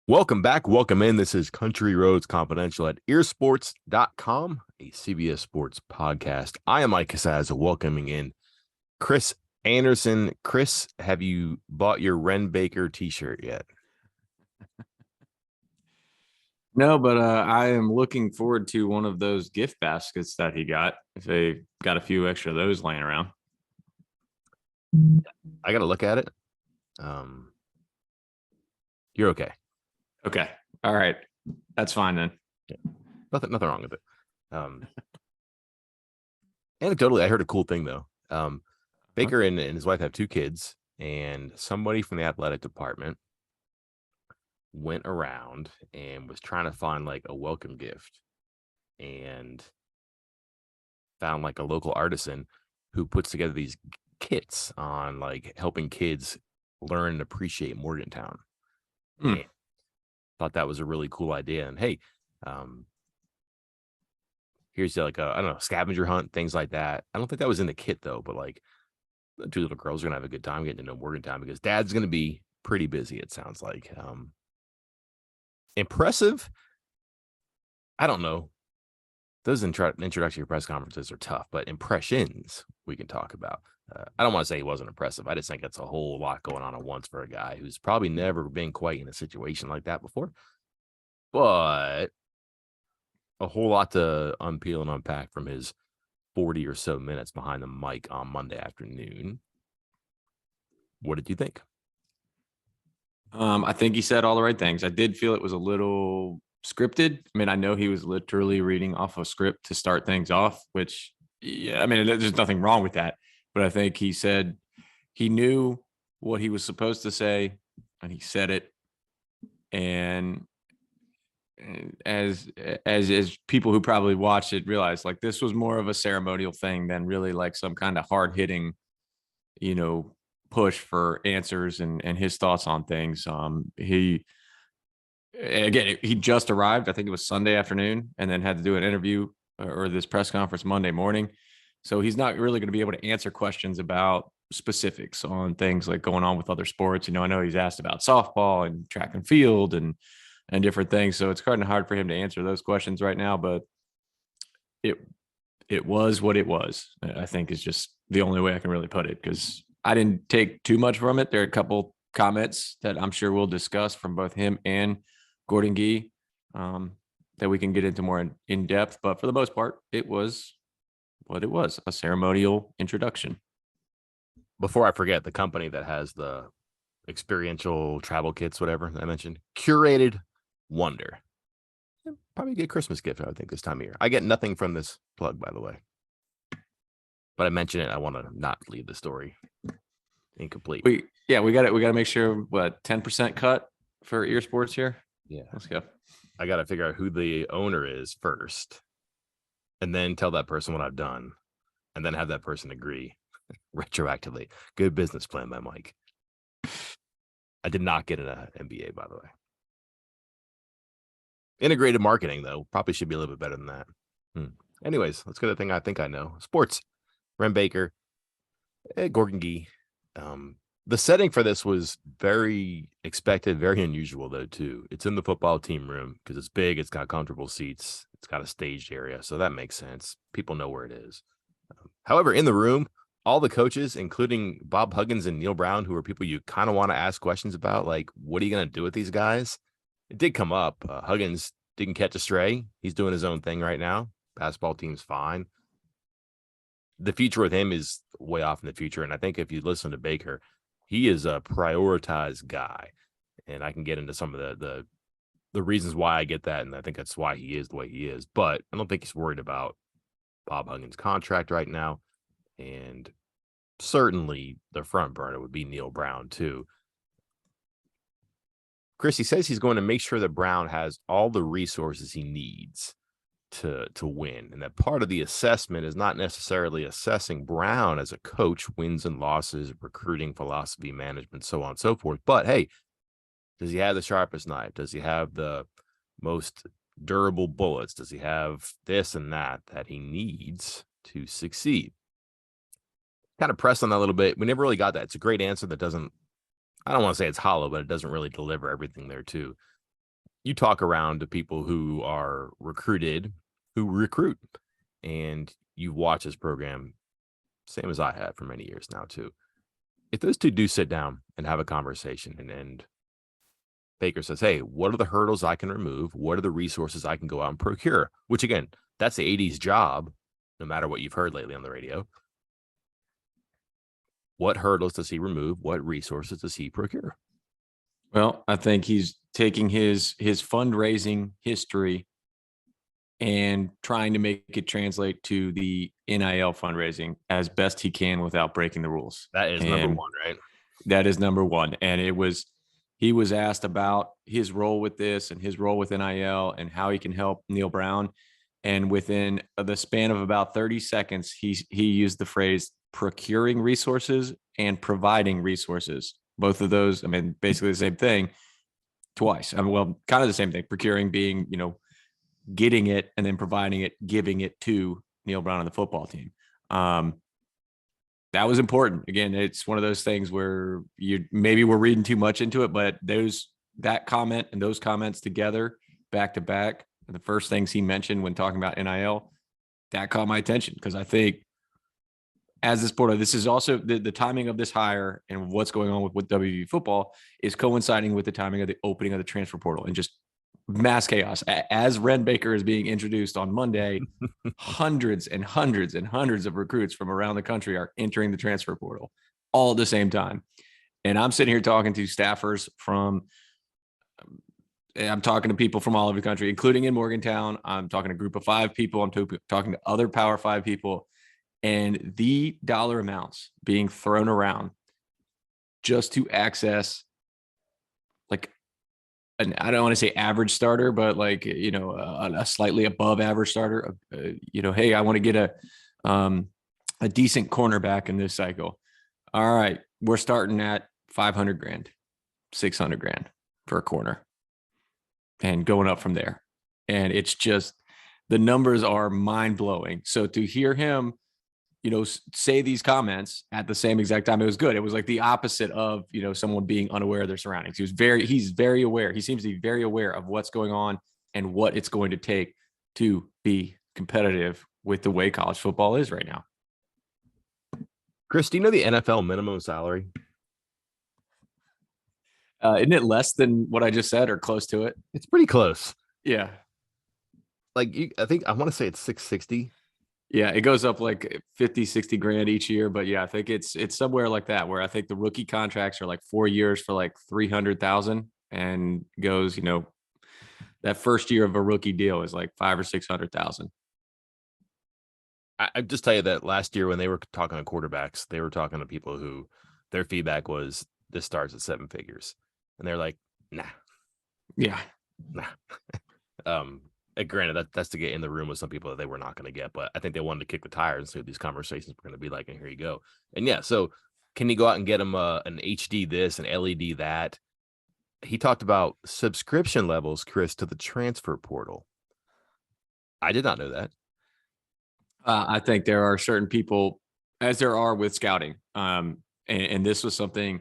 Welcome back. Welcome in. This is Country Roads Confidential at earsports.com, a CBS Sports podcast. I am Mike Casaz, welcoming in Chris Anderson. Chris, have you bought your Wren Baker t-shirt yet? No, but I am looking forward to one of those gift baskets that he got. If they got a few extra of those laying around. I got to look at it. You're okay. Okay. All right. That's fine then. Yeah. Nothing wrong with it. Anecdotally, I heard a cool thing though. Baker and his wife have two kids, and somebody from the athletic department went around and was trying to find like a welcome gift and found like a local artisan who puts together these kits on like helping kids learn and appreciate Morgantown. And thought that was a really cool idea. And hey, here's like a, I don't know, scavenger hunt, things like that. I don't think that was in the kit though, but like the two little girls are gonna have a good time getting to know Morgantown because dad's gonna be pretty busy, it sounds like. Impressive. I don't know. Those introductory press conferences are tough, but impressions we can talk about. I don't want to say he wasn't impressive. I just think it's a whole lot going on at once for a guy who's probably never been quite in a situation like that before. But a whole lot to unpeel and unpack from his 40 or so minutes behind the mic on Monday afternoon. What did you think? I think he said all the right things. I did feel it was a little scripted. I mean, I know he was literally reading off a script to start things off, which, yeah, I mean, there's nothing wrong with that. But I think he said he knew what he was supposed to say, and he said it. And as people who probably watched it realized, like, this was more of a ceremonial thing than really like some kind of hard hitting, push for answers and his thoughts on things. He just arrived. I think it was Sunday afternoon, and then had to do an interview or this press conference Monday morning. So he's not really going to be able to answer questions about specifics on things like going on with other sports. I know he's asked about softball and track and field and different things. So it's kind of hard for him to answer those questions right now, but it was what it was, I think, is just the only way I can really put it, because I didn't take too much from it. There are a couple comments that I'm sure we'll discuss from both him and Gordon Gee that we can get into more in depth. But for the most part, it was what it was, a ceremonial introduction. Before I forget, the company that has the experiential travel kits, whatever I mentioned, Curated Wonder. Probably a good Christmas gift, I would think, this time of year. I get nothing from this plug, by the way. But I mention it. I want to not leave the story incomplete. We got to make sure, what, 10% cut for ear sports here? Yeah. Let's go. I got to figure out who the owner is first, and then tell that person what I've done, and then have that person agree retroactively. Good business plan by Mike. I did not get an MBA, by the way. Integrated marketing, though, probably should be a little bit better than that. Anyways, let's go to the thing I think I know. Sports. Wren Baker, Gordon Gee. The setting for this was very expected, very unusual, though, too. It's in the football team room because it's big. It's got comfortable seats. It's got a staged area. So that makes sense. People know where it is. However, in the room, all the coaches, including Bob Huggins and Neil Brown, who are people you kind of want to ask questions about, like, what are you going to do with these guys? It did come up. Huggins didn't catch a stray. He's doing his own thing right now. Basketball team's fine. The future with him is way off in the future. And I think if you listen to Baker, he is a prioritized guy. And I can get into some of the reasons why I get that. And I think that's why he is the way he is. But I don't think he's worried about Bob Huggins' contract right now. And certainly the front burner would be Neil Brown, too. Chris, he says he's going to make sure that Brown has all the resources he needs to win, and that part of the assessment is not necessarily assessing Brown as a coach, wins and losses, recruiting philosophy, management, so on and so forth. But hey, does he have the sharpest knife? Does he have the most durable bullets? Does he have this and that he needs to succeed? Kind of press on that a little bit. We never really got that. It's a great answer that doesn't, I don't want to say it's hollow, but it doesn't really deliver everything there too. you talk around to people who are recruited, who recruit, and you watch this program, same as I have for many years now too. If those two do sit down and have a conversation, and Baker says, "Hey, what are the hurdles I can remove? What are the resources I can go out and procure?" Which again, that's the AD's job, no matter what you've heard lately on the radio. What hurdles does he remove? What resources does he procure? Well, I think he's taking his fundraising history and trying to make it translate to the NIL fundraising as best he can without breaking the rules. That is number And one, right? that is number one. And he was asked about his role with this and his role with NIL and how he can help Neil Brown. And within the span of about 30 seconds, he used the phrase procuring resources and providing resources. Both of those, I mean, basically the same thing twice. I mean, well, kind of the same thing. Procuring being, getting it and then providing it, giving it to Neil Brown and the football team. That was important. Again, it's one of those things where maybe we're reading too much into it, but that comment and those comments together back to back, the first things he mentioned when talking about NIL, that caught my attention because I think as this portal, this is also the timing of this hire and what's going on with WVU football is coinciding with the timing of the opening of the transfer portal and just mass chaos. As Wren Baker is being introduced on Monday, hundreds and hundreds and hundreds of recruits from around the country are entering the transfer portal all at the same time. And I'm sitting here talking to staffers I'm talking to people from all over the country, including in Morgantown. I'm talking to a group of 5 people. I'm talking to other Power 5 people. And the dollar amounts being thrown around just to access I don't want to say average starter, but a slightly above average starter. Hey, I want to get a decent cornerback in this cycle. All right, we're starting at 500 grand, 600 grand for a corner, and going up from there. And it's just the numbers are mind blowing. So to hear him say these comments at the same exact time, it was good. It was like the opposite of, someone being unaware of their surroundings. He's very aware. He seems to be very aware of what's going on and what it's going to take to be competitive with the way college football is right now. Chris, do you know the NFL minimum salary? Isn't it less than what I just said or close to it? It's pretty close. Yeah. I want to say it's 660. Yeah, it goes up like 50, 60 grand each year. But yeah, I think it's somewhere like that, where I think the rookie contracts are like 4 years for like 300,000 and goes, that first year of a rookie deal is like 500,000 or 600,000. I just tell you that last year when they were talking to quarterbacks, they were talking to people who their feedback was this starts at 7 figures. And they're like, nah. Yeah. Nah. Granted, that's to get in the room with some people that they were not going to get, but I think they wanted to kick the tires and see what these conversations were going to be like. And here you go. And yeah, so can you go out and get him an HD this, an LED that? He talked about subscription levels, Chris, to the transfer portal. I did not know that. I think there are certain people, as there are with scouting, and this was something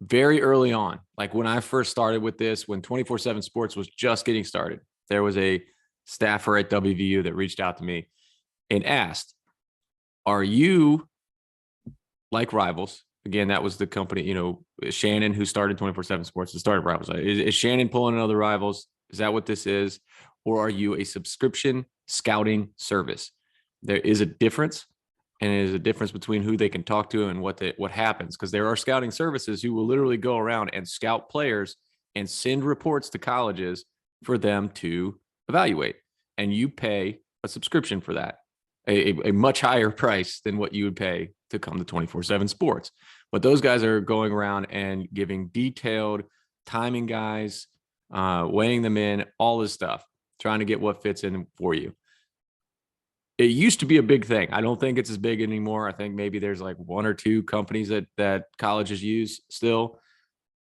very early on. Like when I first started with this, when 24/7 Sports was just getting started, there was a staffer at WVU that reached out to me and asked, are you like Rivals? Again, that was the company, Shannon, who started 24/7 Sports, and started Rivals. Is Shannon pulling another Rivals? Is that what this is? Or are you a subscription scouting service? There is a difference, and it is a difference between who they can talk to and what happens, because there are scouting services who will literally go around and scout players and send reports to colleges for them to evaluate, and you pay a subscription for that, a much higher price than what you would pay to come to 24/7 Sports. But those guys are going around and giving detailed timing guys, weighing them in, all this stuff, trying to get what fits in for you. It used to be a big thing. I don't think it's as big anymore. I think maybe there's like 1 or 2 companies that colleges use still.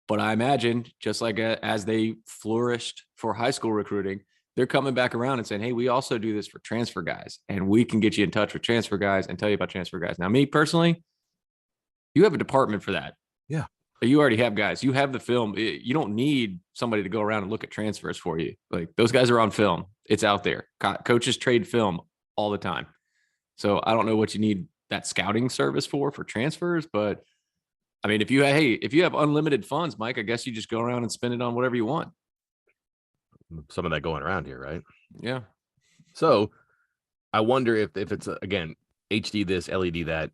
But I imagine just like as they flourished for high school recruiting, they're coming back around and saying, hey, we also do this for transfer guys, and we can get you in touch with transfer guys and tell you about transfer guys. Now, me personally, you have a department for that. Yeah. You already have guys. You have the film. You don't need somebody to go around and look at transfers for you. Like those guys are on film. It's out there. Coaches trade film all the time. So I don't know what you need that scouting service for transfers, but I mean, if you have unlimited funds, Mike, I guess you just go around and spend it on whatever you want. Some of that going around here, right? Yeah. So I wonder if it's again HD this, LED that.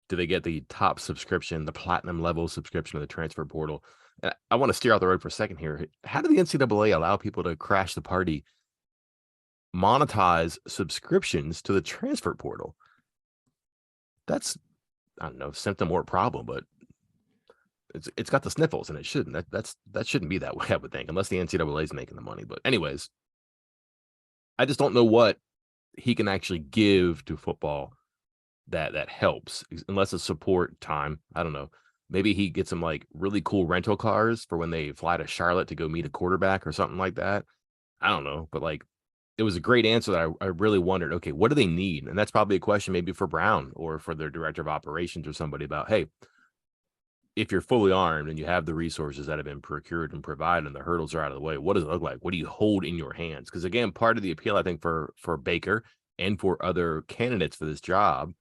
Do they get the top subscription, the platinum level subscription of the transfer portal? I want to steer out the road for a second here. How do the NCAA allow people to crash the party, monetize subscriptions to the transfer portal? That's, I don't know, symptom or problem, but it's got the sniffles and it shouldn't. That shouldn't be that way, I would think, unless the NCAA is making the money. But anyways, I just don't know what he can actually give to football that helps, unless it's support time. I don't know. Maybe he gets some like really cool rental cars for when they fly to Charlotte to go meet a quarterback or something like that. I don't know, but like it was a great answer that I really wondered, okay, what do they need? And that's probably a question maybe for Brown or for their director of operations or somebody about, hey, if you're fully armed and you have the resources that have been procured and provided and the hurdles are out of the way, what does it look like? What do you hold in your hands? Because again, part of the appeal, I think, for Baker and for other candidates for this job,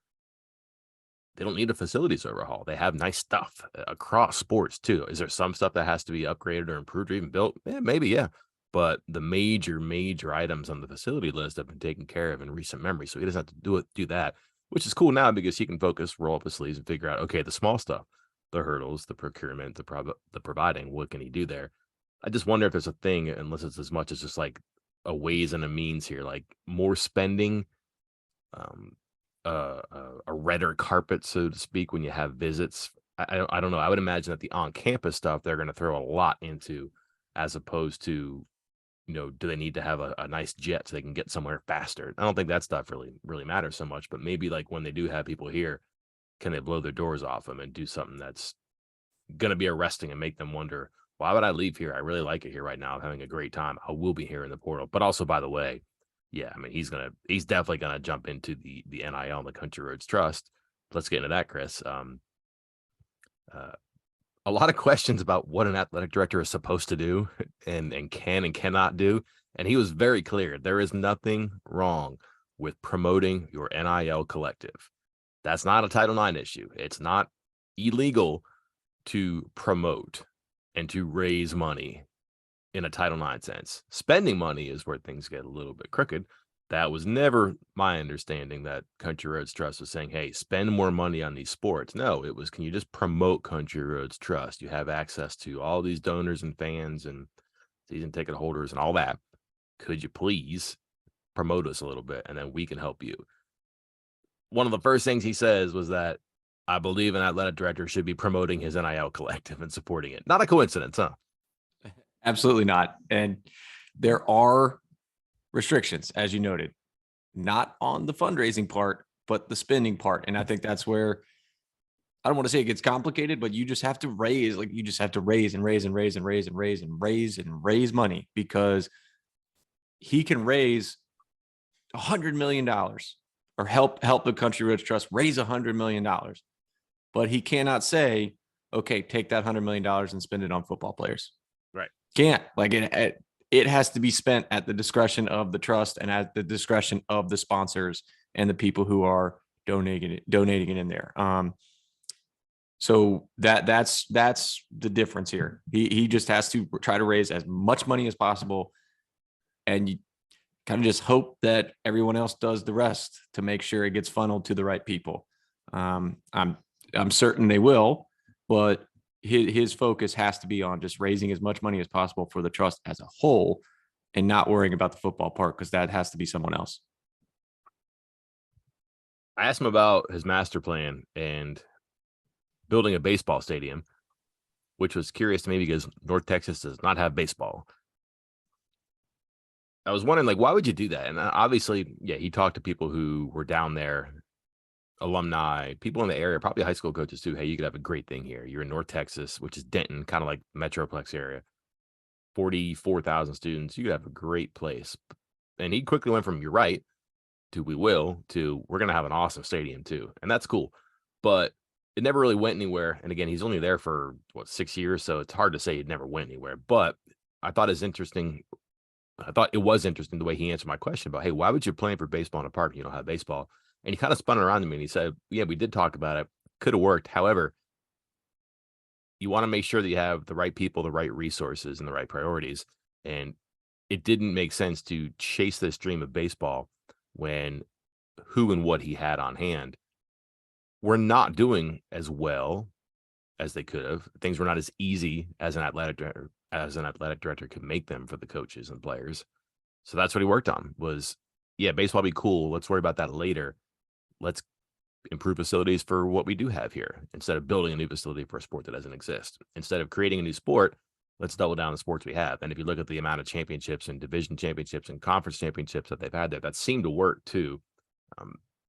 they don't need a facilities overhaul. They have nice stuff across sports too. Is there some stuff that has to be upgraded or improved or even built? Yeah, maybe, yeah. But the major items on the facility list have been taken care of in recent memory. So he doesn't have to do that, which is cool now because he can focus, roll up his sleeves and figure out, okay, the small stuff, the hurdles, the procurement, the providing, what can he do there? I just wonder if there's a thing, unless it's as much as just like a ways and a means here, like more spending, um, a redder carpet, so to speak, when you have visits. I don't know. I would imagine that the on-campus stuff they're going to throw a lot into, as opposed to, do they need to have a nice jet so they can get somewhere faster? I don't think that stuff really matters so much. But maybe like when they do have people here, can they blow their doors off them and do something that's going to be arresting and make them wonder, why would I leave here? I really like it here right now. I'm having a great time. I will be here in the portal. But also, by the way, yeah, I mean, he's definitely gonna jump into the NIL and the Country Roads Trust. Let's get into that, Chris. Uh, a lot of questions about what an athletic director is supposed to do and can and cannot do. And he was very clear. There is nothing wrong with promoting your NIL collective. That's not a Title IX issue. It's not illegal to promote and to raise money in a Title IX sense. Spending money is where things get a little bit crooked. That was never my understanding, that Country Roads Trust was saying, hey, spend more money on these sports. No, it was, can you just promote Country Roads Trust? You have access to all these donors and fans and season ticket holders and all that. Could you please promote us a little bit and then we can help you? One of the first things he says was that I believe an athletic director should be promoting his NIL collective and supporting it. Not a coincidence, huh? Absolutely not. And there are restrictions, as you noted, not on the fundraising part, but the spending part. And I think that's where, I don't want to say it gets complicated, but you just have to raise, and raise money, because he can raise $100 million or help the Country Roads Trust raise $100 million. But he cannot say, okay, take that $100 million and spend it on football players. Right. Can't. Like it has to be spent at the discretion of the trust and at the discretion of the sponsors and the people who are donating it in there. So that's the difference here. He just has to try to raise as much money as possible, and you kind of just hope that everyone else does the rest to make sure it gets funneled to the right people. I'm certain they will, but his focus has to be on just raising as much money as possible for the trust as a whole and not worrying about the football part, because that has to be someone else. I asked him about his master plan and building a baseball stadium, which was curious to me because North Texas does not have baseball. I was wondering, like, why would you do that? And obviously, yeah, he talked to people who were down there, alumni, people in the area, probably high school coaches too. Hey, you could have a great thing here. You're in North Texas, which is Denton, kind of like Metroplex area, 44,000 students. You could have a great place. And he quickly went from, you're right, to we will, to we're going to have an awesome stadium too. And that's cool. But it never really went anywhere. And again, he's only there for 6 years, so it's hard to say it never went anywhere. But I thought it's interesting. I thought it was interesting the way he answered my question about, hey, why would you plan for baseball in a park if you don't have baseball? And he kind of spun it around to me and he said, yeah, we did talk about it. Could have worked. However, you want to make sure that you have the right people, the right resources, and the right priorities. And it didn't make sense to chase this dream of baseball when who and what he had on hand were not doing as well as they could have. Things were not as easy as an athletic director could make them for the coaches and players. So that's what he worked on was, yeah, baseball be cool. Let's worry about that later. Let's improve facilities for what we do have here instead of building a new facility for a sport that doesn't exist. Instead of creating a new sport, let's double down the sports we have. And if you look at the amount of championships and division championships and conference championships that they've had there, that seemed to work too.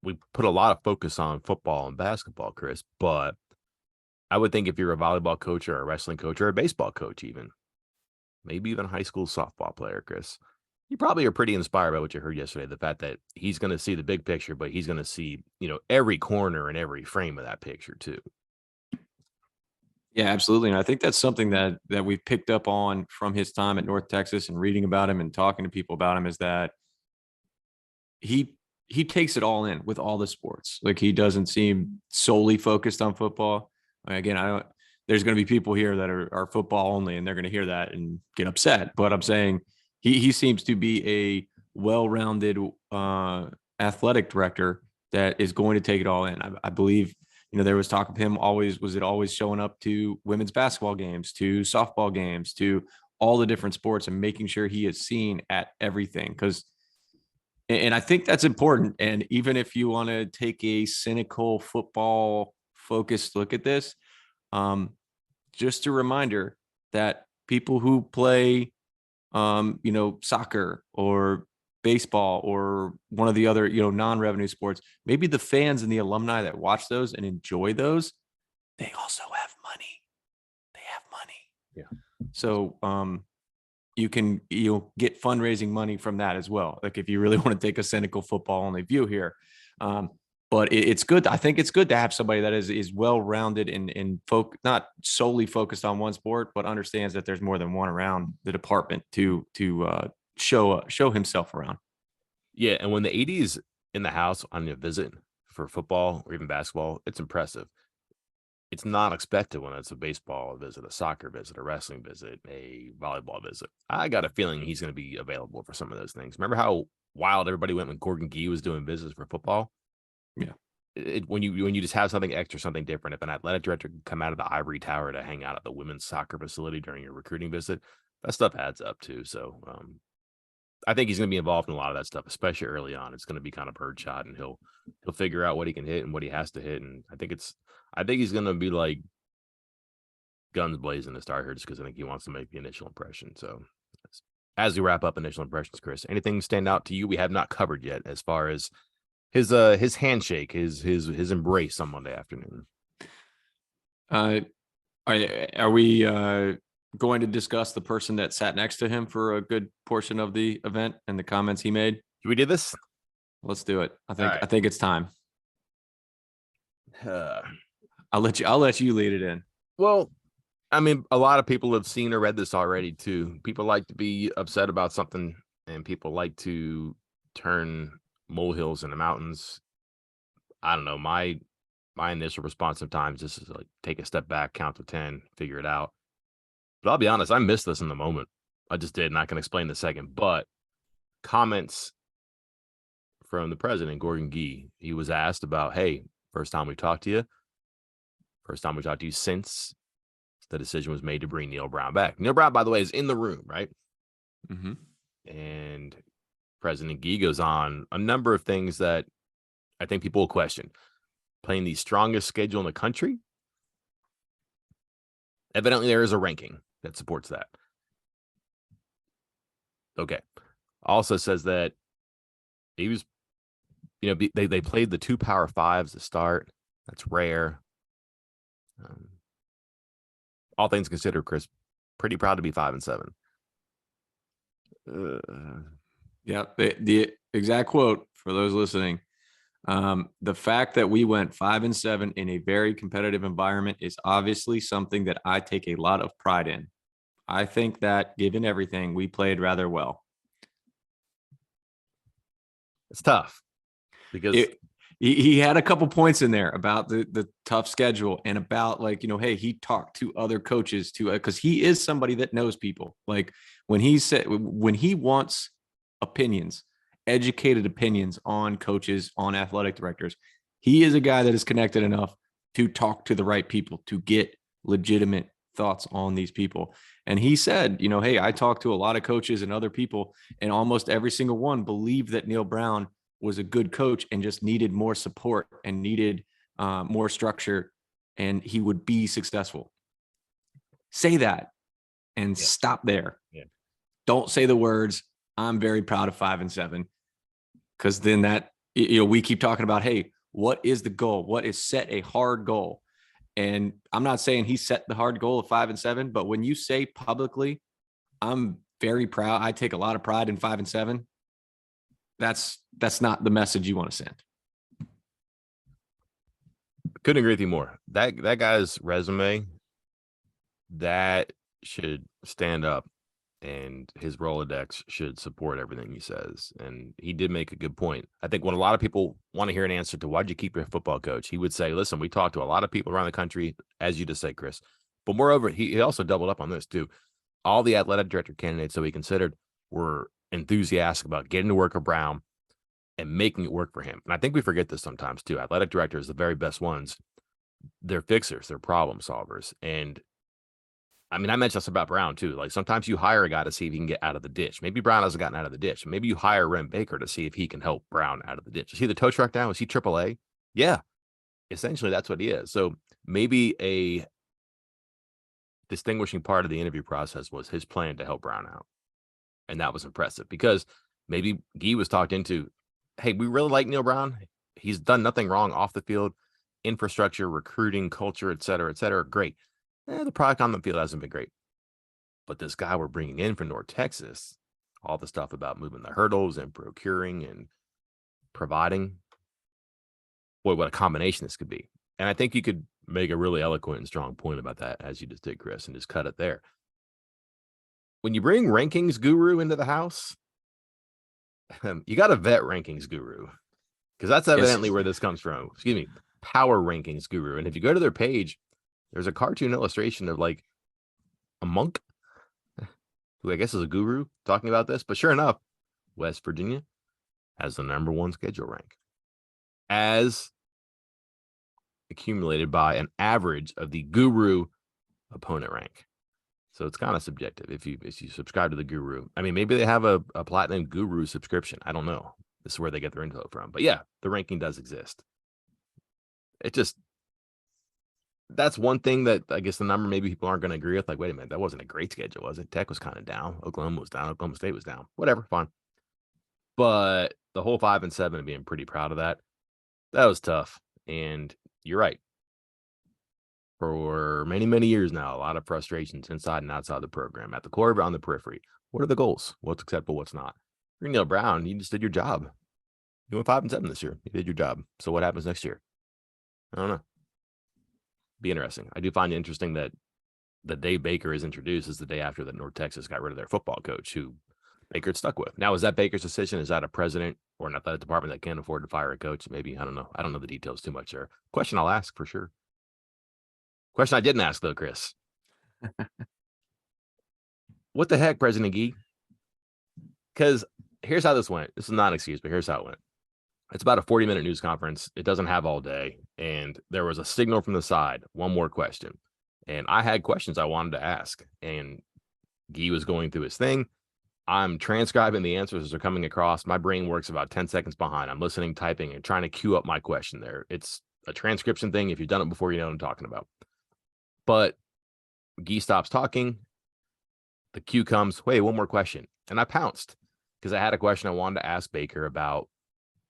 We put a lot of focus on football and basketball, Chris, but I would think if you're a volleyball coach or a wrestling coach or a baseball coach, even maybe even a high school softball player, Chris, you probably are pretty inspired by what you heard yesterday. The fact that he's going to see the big picture, but he's going to see, every corner and every frame of that picture too. Yeah, absolutely. And I think that's something that we've picked up on from his time at North Texas and reading about him and talking to people about him is that he takes it all in with all the sports. Like he doesn't seem solely focused on football. Again, I don't. There's going to be people here that are football only, and they're going to hear that and get upset. But I'm saying he seems to be a well-rounded athletic director that is going to take it all in. I believe there was talk of him always showing up to women's basketball games, to softball games, to all the different sports, and making sure he is seen at everything because. And I think that's important. And even if you want to take a cynical football focused look at this, just a reminder that people who play, soccer or baseball or one of the other, non-revenue sports, maybe the fans and the alumni that watch those and enjoy those, they also have money. They have money. Yeah. So, you'll get fundraising money from that as well. Like if you really want to take a cynical football only view here. But it's good. I think it's good to have somebody that is well-rounded and not solely focused on one sport, but understands that there's more than one around the department to show himself around. Yeah. And when the AD's in the house on a visit for football or even basketball, it's impressive. It's not expected when it's a baseball visit, a soccer visit, a wrestling visit, a volleyball visit. I got a feeling he's going to be available for some of those things. Remember how wild everybody went when Gordon Gee was doing visits for football? Yeah. When you just have something extra, something different. If an athletic director can come out of the ivory tower to hang out at the women's soccer facility during your recruiting visit, that stuff adds up too. So I think he's going to be involved in a lot of that stuff, especially early on. It's going to be kind of birdshot, and he'll figure out what he can hit and what he has to hit. And I think he's going to be like guns blazing to start here, just because I think he wants to make the initial impression. So as we wrap up initial impressions, Chris, anything stand out to you we have not covered yet as far as his handshake, his embrace on Monday afternoon? Are we going to discuss the person that sat next to him for a good portion of the event and the comments he made? Should we do this? Let's do it. I think right. I think it's time. I'll let you lead it in. Well, I mean, a lot of people have seen or read this already too. People like to be upset about something, and people like to turn molehills into mountains. I don't know. My initial response sometimes just is like take a step back, count to 10, figure it out. But I'll be honest, I missed this in the moment. I just did, and I can explain in a second. But comments from the president, Gordon Gee, he was asked about, hey, first time we talked to you since the decision was made to bring Neil Brown back. Neil Brown, by the way, is in the room, right? Mm-hmm. And President Gee goes on a number of things that I think people will question. Playing the strongest schedule in the country. Evidently, there is a ranking that supports that. Okay. Also says that he was, they played the 2 Power Fives to start. That's rare. All things considered, Chris, pretty proud to be 5-7. Yeah, the exact quote for those listening. The fact that we went 5-7 in a very competitive environment is obviously something that I take a lot of pride in. I think that given everything, we played rather well. It's tough because He had a couple points in there about the tough schedule and about, like, hey, he talked to other coaches too, because he is somebody that knows people. Like when he wants opinions, educated opinions on coaches, on athletic directors, he is a guy that is connected enough to talk to the right people, to get legitimate thoughts on these people. And he said, hey, I talked to a lot of coaches and other people, and almost every single one believed that Neil Brown was a good coach and just needed more support and needed more structure, and he would be successful. Say that and stop there. Yeah. Don't say the words, I'm very proud of 5-7, because then that, we keep talking about, hey, what is the goal? What is set a hard goal? And I'm not saying he set the hard goal of 5-7, but when you say publicly, I'm very proud, I take a lot of pride in 5-7, that's not the message you want to send. Couldn't agree with you more. That guy's resume, that should stand up, and his Rolodex should support everything he says. And he did make a good point. I think when a lot of people want to hear an answer to why'd you keep your football coach, he would say, listen, we talked to a lot of people around the country, as you just said, Chris. But moreover, he also doubled up on this too. All the athletic director candidates that we considered were enthusiastic about getting to work with Brown and making it work for him. And I think we forget this sometimes too. Athletic directors, the very best ones, they're fixers, they're problem solvers. And I mean, I mentioned this about Brown too. Like sometimes you hire a guy to see if he can get out of the ditch. Maybe Brown hasn't gotten out of the ditch. Maybe you hire Wren Baker to see if he can help Brown out of the ditch. Is he the tow truck now? Is he AAA? Yeah, essentially that's what he is. So maybe a distinguishing part of the interview process was his plan to help Brown out. And that was impressive because maybe Guy was talked into, hey, we really like Neil Brown. He's done nothing wrong off the field, infrastructure, recruiting, culture, et cetera, great. The product on the field hasn't been great. But this guy we're bringing in from North Texas, all the stuff about moving the hurdles and procuring and providing, boy, what a combination this could be. And I think you could make a really eloquent and strong point about that, as you just did, Chris, and just cut it there. When you bring rankings guru into the house, you got to vet rankings guru, because that's evidently where this comes from. Excuse me, power rankings guru. And if you go to their page, there's a cartoon illustration of like a monk, who I guess is a guru, talking about this. But sure enough, West Virginia has the #1 schedule rank, as accumulated by an average of the guru opponent rank. So it's kind of subjective if you subscribe to the guru. I mean, maybe they have a platinum guru subscription. I don't know. This is where they get their info from. But yeah, the ranking does exist. It just, that's one thing that I guess the number maybe people aren't going to agree with. Like, wait a minute, that wasn't a great schedule, was it? Tech was kind of down. Oklahoma was down. Oklahoma State was down. Whatever, fine. But the whole 5-7 being pretty proud of that was tough. And you're right. For many, many years now, a lot of frustrations inside and outside the program, at the core, on the periphery. What are the goals? What's acceptable? What's not? You're Neil Brown. You just did your job. You went 5-7 this year. You did your job. So what happens next year? I don't know. Be interesting. I do find it interesting that the day Baker is introduced is the day after that North Texas got rid of their football coach, who Baker had stuck with. Now, is that Baker's decision? Is that a president or an athletic department that can't afford to fire a coach? Maybe. I don't know. I don't know the details too much there. Question I'll ask for sure. Question I didn't ask, though, Chris. What the heck, President Gee? Because here's how this went. This is not an excuse, but here's how it went. It's about a 40-minute news conference. It doesn't have all day. And there was a signal from the side, one more question. And I had questions I wanted to ask. And Gee was going through his thing. I'm transcribing the answers as they're coming across. My brain works about 10 seconds behind. I'm listening, typing, and trying to queue up my question there. It's a transcription thing. If you've done it before, you know what I'm talking about. But Gee stops talking. The cue comes, wait, one more question. And I pounced because I had a question I wanted to ask Baker about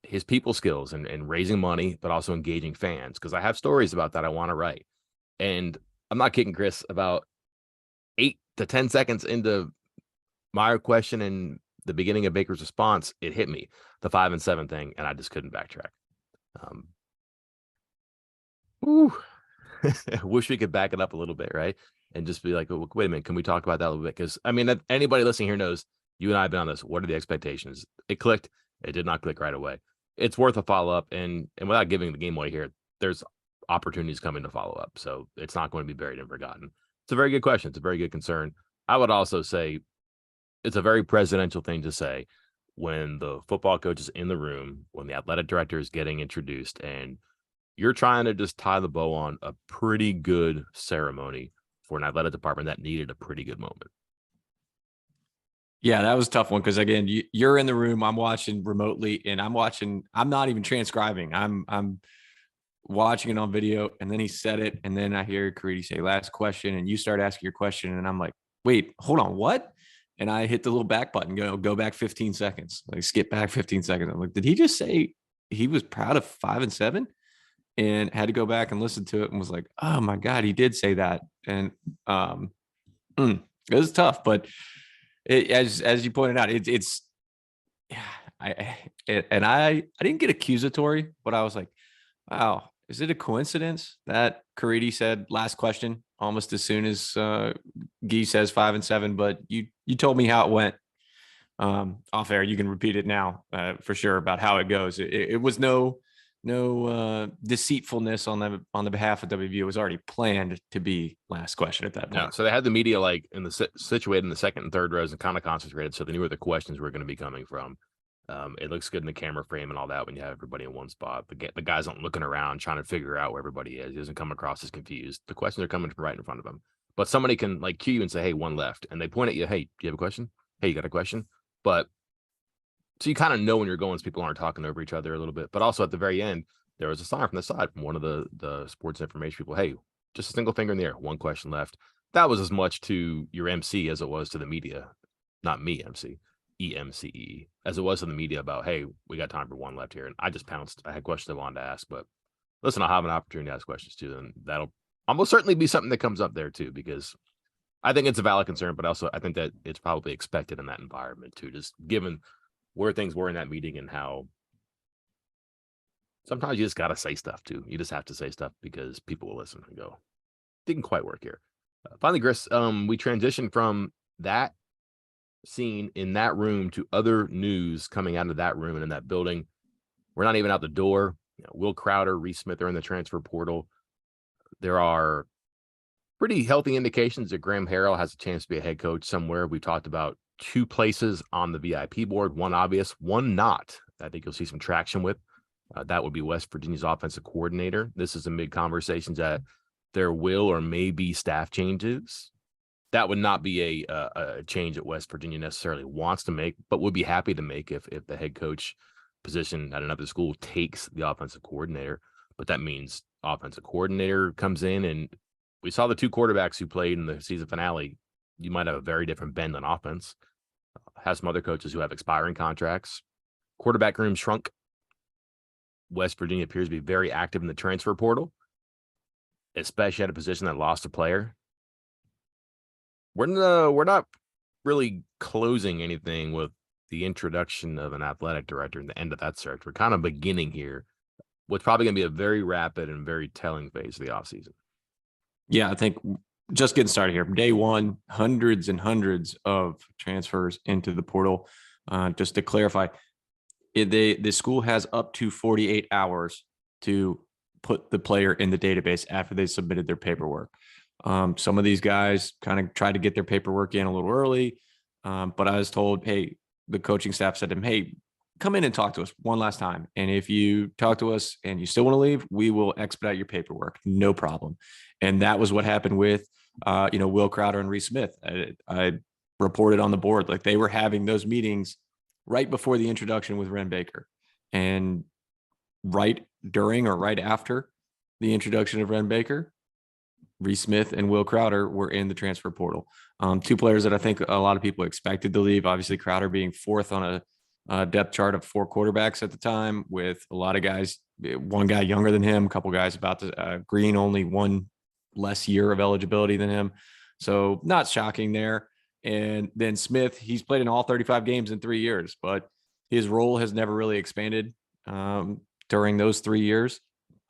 his people skills and raising money, but also engaging fans, because I have stories about that I want to write. And I'm not kidding, Chris, about 8 to 10 seconds into my question and the beginning of Baker's response, it hit me, the 5-7 thing, and I just couldn't backtrack. Ooh. Wish we could back it up a little bit, right? And just be like, oh, wait a minute, can we talk about that a little bit? Because I mean, anybody listening here knows you and I have been on this. What are the expectations? It clicked. It did not click right away. It's worth a follow up, and without giving the game away here, there's opportunities coming to follow up, so it's not going to be buried and forgotten. It's a very good question. It's a very good concern. I would also say it's a very presidential thing to say when the football coach is in the room, when the athletic director is getting introduced, and you're trying to just tie the bow on a pretty good ceremony for an athletic department that needed a pretty good moment. Yeah, that was a tough one because again, you're in the room. I'm watching remotely, and I'm watching. I'm not even transcribing. I'm watching it on video, and then he said it, and then I hear Caridi say last question, and you start asking your question, and I'm like, wait, hold on, what? And I hit the little back button, go back 15 seconds, like skip back 15 seconds. I'm like, did he just say he was proud of 5-7? And had to go back and listen to it and was like, oh my God, he did say that. And it was tough, but as you pointed out, it's I didn't get accusatory, but I was like, wow, is it a coincidence that Caridi said last question almost as soon as Guy says 5-7? But you told me how it went off air. You can repeat it now for sure about how it goes. It was no deceitfulness on the behalf of WVU. It was already planned to be last question at that point. No, so they had the media like in the situated in the second and third rows and kind of concentrated, so they knew where the questions were going to be coming from. It looks good in the camera frame and all that when you have everybody in one spot. The guys aren't looking around trying to figure out where everybody is. He doesn't come across as confused. The questions are coming from right in front of him. But somebody can like cue you and say, "Hey, one left," and they point at you. "Hey, do you have a question? Hey, you got a question?" But so you kind of know when you're going, so people aren't talking over each other a little bit. But also at the very end, there was a sign from the side from one of the sports information people. "Hey, just a single finger in the air. One question left." That was as much to your MC as it was to the media. Not me, MC. EMCE, as it was to the media about, "Hey, we got time for one left here." And I just pounced. I had questions I wanted to ask, but listen, I'll have an opportunity to ask questions too. And that'll almost certainly be something that comes up there too, because I think it's a valid concern, but also I think that it's probably expected in that environment too, just given where things were in that meeting and how sometimes you just got to say stuff too. You just have to say stuff because people will listen and go, didn't quite work here. Finally, Chris, we transitioned from that scene in that room to other news coming out of that room and in that building. We're not even out the door. Will Crowder, Reese Smith are in the transfer portal. There are pretty healthy indications that Graham Harrell has a chance to be a head coach somewhere. We talked about two places on the VIP board, one obvious, one not. I think you'll see some traction with. That would be West Virginia's offensive coordinator. This is amid conversations that there will or may be staff changes. That would not be a change that West Virginia necessarily wants to make, but would be happy to make if the head coach position at another school takes the offensive coordinator. But that means offensive coordinator comes in, and we saw the two quarterbacks who played in the season finale. You might have a very different bend on offense. Have some other coaches who have expiring contracts. Quarterback room shrunk. West Virginia appears to be very active in the transfer portal, especially at a position that lost a player. We're not really closing anything with the introduction of an athletic director and the end of that search. We're kind of beginning here. What's probably going to be a very rapid and very telling phase of the offseason. Yeah, I think just getting started here. Day one, hundreds and hundreds of transfers into the portal. Just to clarify, the school has up to 48 hours to put the player in the database after they submitted their paperwork. Some of these guys kind of tried to get their paperwork in a little early, but I was told, hey, the coaching staff said to him, hey, come in and talk to us one last time. And if you talk to us and you still want to leave, we will expedite your paperwork. No problem. And that was what happened with, Will Crowder and Reese Smith. I reported on the board, like they were having those meetings right before the introduction with Wren Baker, and right during or right after the introduction of Wren Baker, Reese Smith and Will Crowder were in the transfer portal. Two players that I think a lot of people expected to leave. Obviously, Crowder being fourth on a depth chart of four quarterbacks at the time, with a lot of guys, one guy younger than him, a couple guys about to Green, only one less year of eligibility than him. So not shocking there. And then Smith, he's played in all 35 games in 3 years, but his role has never really expanded to during those 3 years.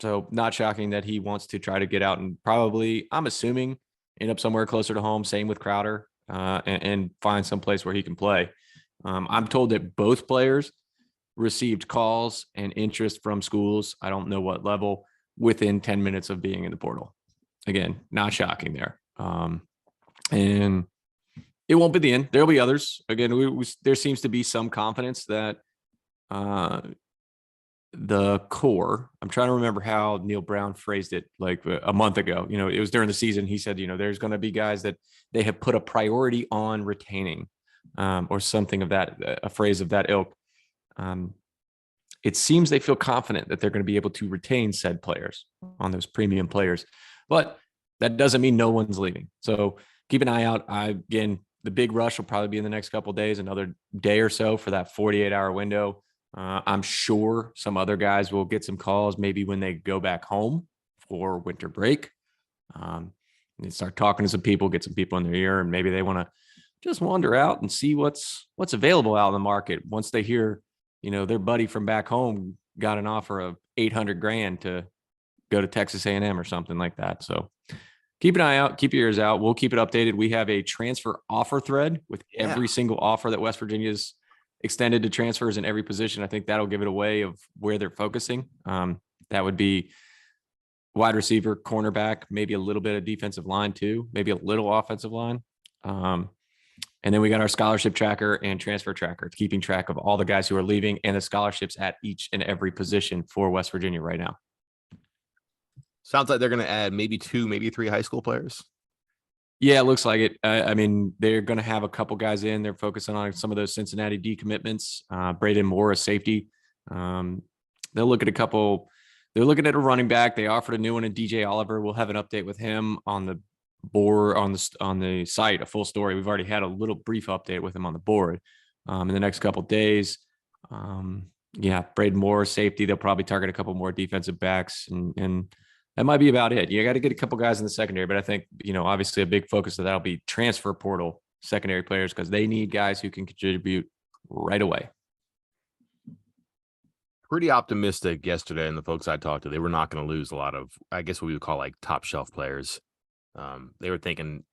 So not shocking that he wants to try to get out and probably, I'm assuming, end up somewhere closer to home. Same with Crowder, and find some place where he can play. I'm told that both players received calls and interest from schools. I don't know what level, within 10 minutes of being in the portal. Again, not shocking there. And it won't be the end. There'll be others. Again, there seems to be some confidence that the core, I'm trying to remember how Neil Brown phrased it like a month ago. It was during the season. He said, there's going to be guys that they have put a priority on retaining, or something of that, a phrase of that ilk. It seems they feel confident that they're going to be able to retain said players on those premium players, but that doesn't mean no one's leaving. So keep an eye out. Again, the big rush will probably be in the next couple of days, another day or so for that 48-hour window. I'm sure some other guys will get some calls maybe when they go back home for winter break. And start talking to some people, get some people in their ear, and maybe they want to just wander out and see what's available out in the market. Once they hear, their buddy from back home got an offer of $800,000 to go to Texas A&M or something like that. So keep an eye out, keep your ears out. We'll keep it updated. We have a transfer offer thread with every single offer that West Virginia's extended to transfers in every position. I think that'll give it away of where they're focusing. That would be wide receiver, cornerback, maybe a little bit of defensive line too, maybe a little offensive line. And then we got our scholarship tracker and transfer tracker, keeping track of all the guys who are leaving and the scholarships at each and every position for West Virginia right now. Sounds like they're going to add maybe 2, maybe 3 high school players. Yeah, it looks like it. I mean, they're going to have a couple guys in. They're focusing on some of those Cincinnati decommitments. Braden Moore, a safety. They'll look at a couple. They're looking at a running back. They offered a new one in DJ Oliver. We'll have an update with him on the board, on the site, a full story. We've already had a little brief update with him on the board in the next couple of days. Braden Moore, safety. They'll probably target a couple more defensive backs, and that might be about it. You got to get a couple guys in the secondary, but I think, obviously a big focus of that'll be transfer portal secondary players, because they need guys who can contribute right away. Pretty optimistic yesterday, and the folks I talked to, they were not going to lose a lot of, I guess, what we would call like top shelf players. They were thinking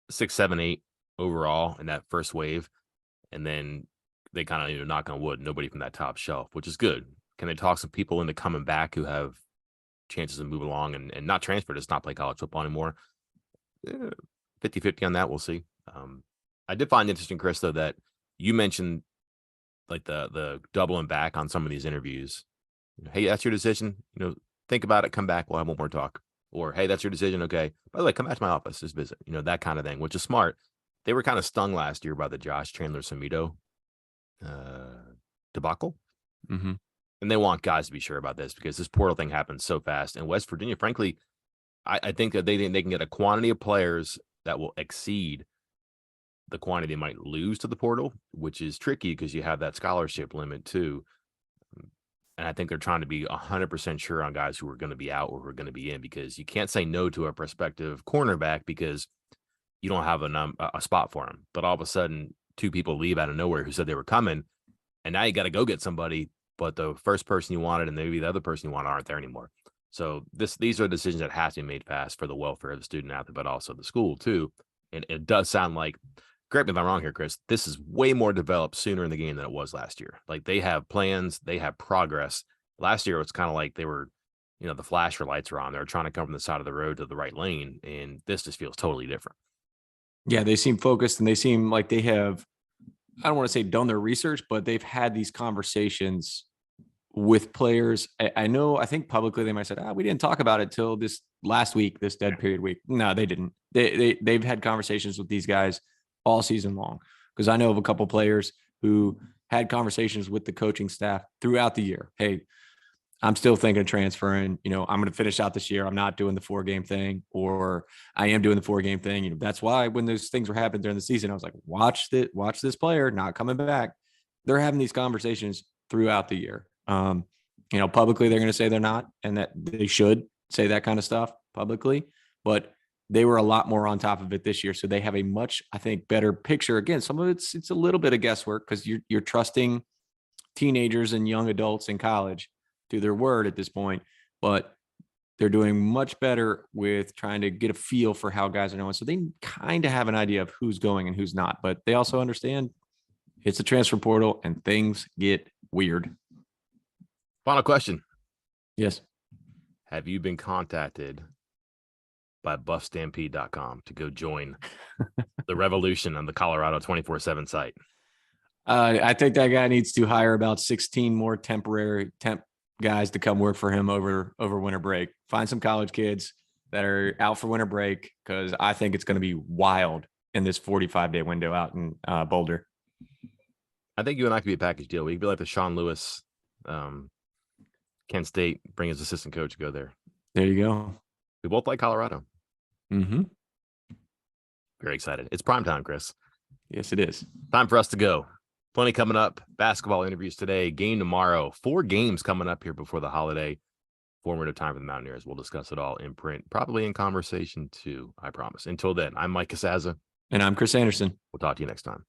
6, 7, 8 overall in that first wave, and then they kind of, knock on wood, nobody from that top shelf, which is good. Can they talk some people into coming back who have chances to move along and not transfer, just not play college football anymore? 50-50 on that. We'll see. I did find interesting, Chris, though, that you mentioned like the doubling back on some of these interviews. Hey, that's your decision. Think about it. Come back. We'll have one more talk. Or, hey, that's your decision. Okay. By the way, come back to my office. Just visit. That kind of thing, which is smart. They were kind of stung last year by the Josh Chandler-Samito debacle. Mm-hmm. And they want guys to be sure about this because this portal thing happens so fast. And West Virginia, frankly, I think that they think they can get a quantity of players that will exceed the quantity they might lose to the portal, which is tricky because you have that scholarship limit too. And I think they're trying to be 100% sure on guys who are going to be out or who are going to be in, because you can't say no to a prospective cornerback because you don't have a spot for him. But all of a sudden, 2 people leave out of nowhere who said they were coming, and now you got to go get somebody. But the first person you wanted and maybe the other person you wanted aren't there anymore. So these are decisions that have to be made fast for the welfare of the student athlete, but also the school too. And it does sound like, correct me if I'm wrong here, Chris, this is way more developed sooner in the game than it was last year. Like, they have plans, they have progress. Last year, it's kind of like they were, the flasher lights were on. They were trying to come from the side of the road to the right lane. And this just feels totally different. Yeah, they seem focused, and they seem like they have, I don't want to say done their research, but they've had these conversations with players. I think publicly they might have said, we didn't talk about it till this last week, this dead period week. No, they didn't. They've had conversations with these guys all season long, because I know of a couple players who had conversations with the coaching staff throughout the year. Hey, I'm still thinking of transferring. I'm going to finish out this year. I'm not doing the 4-game thing, or I am doing the 4-game thing. That's why when those things were happening during the season, I was like, watch this player not coming back. They're having these conversations throughout the year. Publicly, they're going to say they're not, and that they should say that kind of stuff publicly, but they were a lot more on top of it this year. So they have a much, I think, better picture. Again, some of it's a little bit of guesswork because you're trusting teenagers and young adults in college to their word at this point, but they're doing much better with trying to get a feel for how guys are doing. So they kind of have an idea of who's going and who's not, but they also understand it's the transfer portal and things get weird. Final question. Yes. Have you been contacted by buffstampede.com to go join the revolution on the Colorado 24/7 site? I think that guy needs to hire about 16 more temp guys to come work for him over winter break. Find some college kids that are out for winter break, because I think it's going to be wild in this 45-day window out in Boulder. I think you and I could be a package deal. We could be like the Sean Lewis, Kent State, bring his assistant coach, go there. There you go. We both like Colorado. Mm-hmm. Very excited. It's prime time, Chris. Yes, it is. Time for us to go. Plenty coming up. Basketball interviews today. Game tomorrow. 4 games coming up here before the holiday. Formative time for the Mountaineers. We'll discuss it all in print, probably in conversation too, I promise. Until then, I'm Mike Casazza. And I'm Chris Anderson. We'll talk to you next time.